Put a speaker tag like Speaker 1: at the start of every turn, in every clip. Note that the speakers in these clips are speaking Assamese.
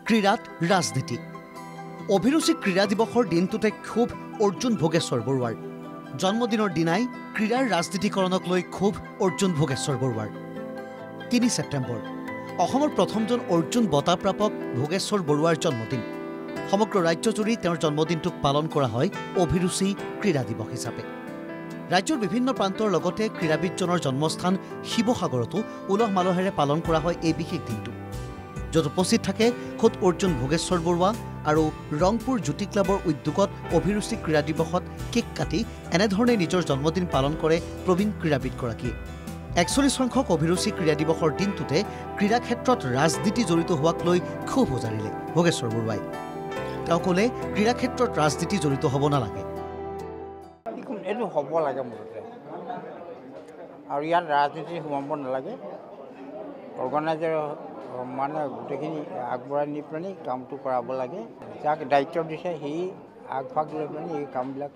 Speaker 1: ক্ৰীড়াত ৰাজনীতি অভিৰুচি ক্ৰীড়া দিৱসৰ দিনটোতে ক্ষোভ অৰ্জুন ভোগেশ্বৰ বৰুৱাৰ জন্মদিনৰ দিনাই ক্ৰীড়াৰ ৰাজনীতিকৰণক লৈ ক্ষোভ অৰ্জুন ভোগেশ্বৰ বৰুৱাৰ ৩ ছেপ্টেম্বৰ অসমৰ প্ৰথমজন অৰ্জুন বঁটা প্ৰাপক ভোগেশ্বৰ বৰুৱাৰ জন্মদিন সমগ্ৰ ৰাজ্যজুৰি তেওঁৰ জন্মদিনটোক পালন কৰা হয় অভিৰুচি ক্ৰীড়া দিৱস হিচাপে ৰাজ্যৰ বিভিন্ন প্ৰান্তৰ লগতে ক্ৰীড়াবিদজনৰ জন্মস্থান শিৱসাগৰতো উলহ মালহেৰে পালন কৰা হয় এই বিশেষ দিনটো য'ত উপস্থিত থাকে খোদ অৰ্জুন ভোগেশ্বৰ বৰুৱা আৰু ৰংপুৰ জ্যোতি ক্লাবৰ উদ্যোগত অভিৰুচি ক্ৰীড়া দিৱসত কেক কাটি এনেধৰণে নিজৰ জন্মদিন পালন কৰে প্ৰবীণ ক্ৰীড়াবিদগৰাকীয়ে ৪১ সংখ্যক অভিৰুচি ক্ৰীড়া দিৱসৰ দিনটোতে ক্ৰীড়া ক্ষেত্ৰত ৰাজনীতি জড়িত হোৱাক লৈ ক্ষোভ উজাৰিলে ভোগেশ্বৰ বৰুৱাই তেওঁ ক'লে ক্ৰীড়া ক্ষেত্ৰত ৰাজনীতি জড়িত হ'ব নালাগে
Speaker 2: এইটো হ'ব লাগে মুঠতে আৰু ইয়াত ৰাজনীতি সোমাব নালাগে অৰ্গেনাইজাৰ মানে গোটেইখিনি আগবঢ়াই নি পেলাই কামটো কৰাব লাগে যাক দায়িত্ব দিছে সেই আগভাগ লৈ পেলাই এই কামবিলাক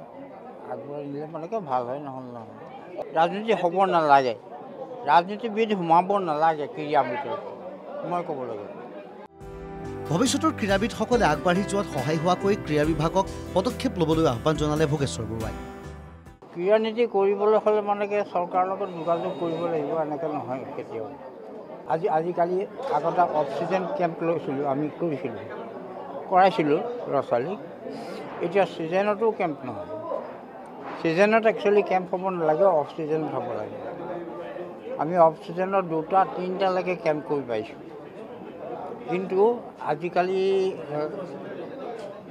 Speaker 2: আগবঢ়াই নিলে মানে ভাল হয় নহয় ৰাজনীতি হ'ব নালাগে ৰাজনীতিবিদ সোমাব নালাগে ক্ৰীড়াৰ ভিতৰত মই ক'ব লাগে
Speaker 1: ভৱিষ্যতৰ ক্ৰীড়াবিদসকলে আগবাঢ়ি যোৱাত সহায় হোৱাকৈ ক্ৰীড়া বিভাগক পদক্ষেপ ল'বলৈ আহ্বান জনালে ভোগেশ্বৰ বৰুৱাই
Speaker 2: ক্ৰীড়া নীতি কৰিবলৈ হ'লে মানে চৰকাৰৰ লগত যোগাযোগ কৰিব লাগিব এনেকৈ নহয় কেতিয়াও আজিকালি আগতে অক্সিজেন কেম্প লৈছিলোঁ আমি কৰাইছিলোঁ ল'ৰা ছোৱালীক এতিয়া ছিজনতো কেম্প নহয় ছিজনত একচুৱেলি কেম্প হ'ব নালাগে অক্সিজেনত হ'ব লাগে আমি অক্সিজেনত 2টা 3টালৈকে কেম্প কৰি পাইছোঁ কিন্তু আজিকালি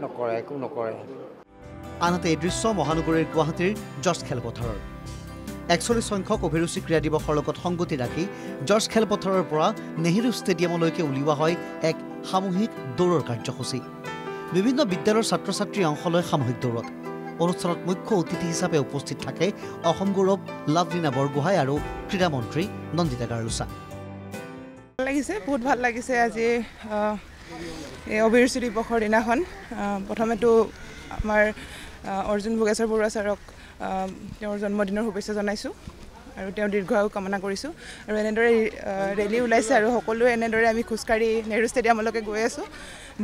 Speaker 2: নকৰে একো নকৰে
Speaker 1: আনহাতে এই দৃশ্য মহানগৰীৰ গুৱাহাটীৰ জৰ্জ খেলপথাৰৰ ৪১ সংখ্যক অভিৰুচি ক্ৰীড়া দিৱসৰ লগত সংগতি ৰাখি জৰ্জ খেলপথাৰৰ পৰা নেহেৰু ষ্টেডিয়ামলৈকে উলিওৱা হয় এক সামূহিক দৌৰৰ কাৰ্যসূচী বিভিন্ন বিদ্যালয়ৰ ছাত্ৰ ছাত্ৰীয়ে অংশ লয় সামূহিক দৌৰত অনুষ্ঠানত মুখ্য অতিথি হিচাপে উপস্থিত থাকে অসম গৌৰৱ লাভলীনা বৰগোহাঁই আৰু ক্ৰীড়া মন্ত্ৰী নন্দিতা গাৰ্লুছা
Speaker 3: বহুত ভাল লাগিছে আজি এই অভিৰুচি দিৱসৰ দিনাখন প্ৰথমেতো আমাৰ অৰ্জুন ভোগেশ্বৰ বৰুৱা ছাৰক তেওঁৰ জন্মদিনৰ শুভেচ্ছা জনাইছোঁ আৰু তেওঁৰ দীৰ্ঘায়ু কামনা কৰিছোঁ আৰু এনেদৰে ৰেলী ওলাইছে আৰু সকলোৱে এনেদৰে আমি খোজকাঢ়ি নেহৰু ষ্টেডিয়ামলৈকে গৈ আছোঁ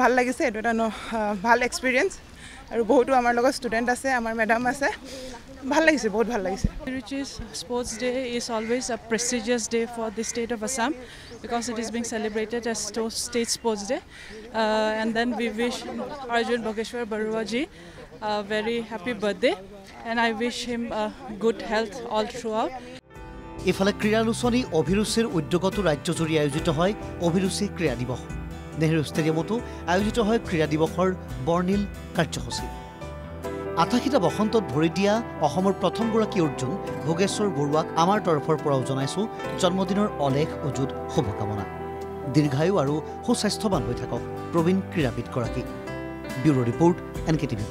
Speaker 3: ভাল লাগিছে এইটো এটা ভাল এক্সপিৰিয়েঞ্চ আৰু বহুতো আমাৰ লগত ষ্টুডেণ্ট আছে আমাৰ মেডাম আছে ভাল লাগিছে বহুত ভাল লাগিছে
Speaker 4: Sports Day is always a prestigious day for the state of Assam because it is being celebrated as State Sports Day and then we wish Arjun Bhogeshwar Barua ji a very happy birthday and I wish him good health all throughout.
Speaker 1: ইফালে ক্ৰীড়ালোচনী অভিৰুচিৰ উদ্যোগতো ৰাজ্যজুৰি আয়োজিত হয় অভিৰুচি ক্ৰীড়া দিৱস নেহেৰু ষ্টেডিয়ামতো আয়োজিত হয় ক্ৰীড়া দিৱসৰ বৰ্ণিল কাৰ্যসূচী ৮৮টা বসন্তত ভৰি দিয়া অসমৰ প্ৰথমগৰাকী অৰ্জুন ভোগেশ্বৰ বৰুৱাক আমাৰ তৰফৰ পৰাও জনাইছোঁ জন্মদিনৰ অলেখ অযুত শুভকামনা দীৰ্ঘায়ু আৰু সুস্বাস্থ্যৱান হৈ থাকক প্ৰবীণ ক্ৰীড়াবিদগৰাকী ব্যুৰ' ৰিপৰ্ট NKTV+।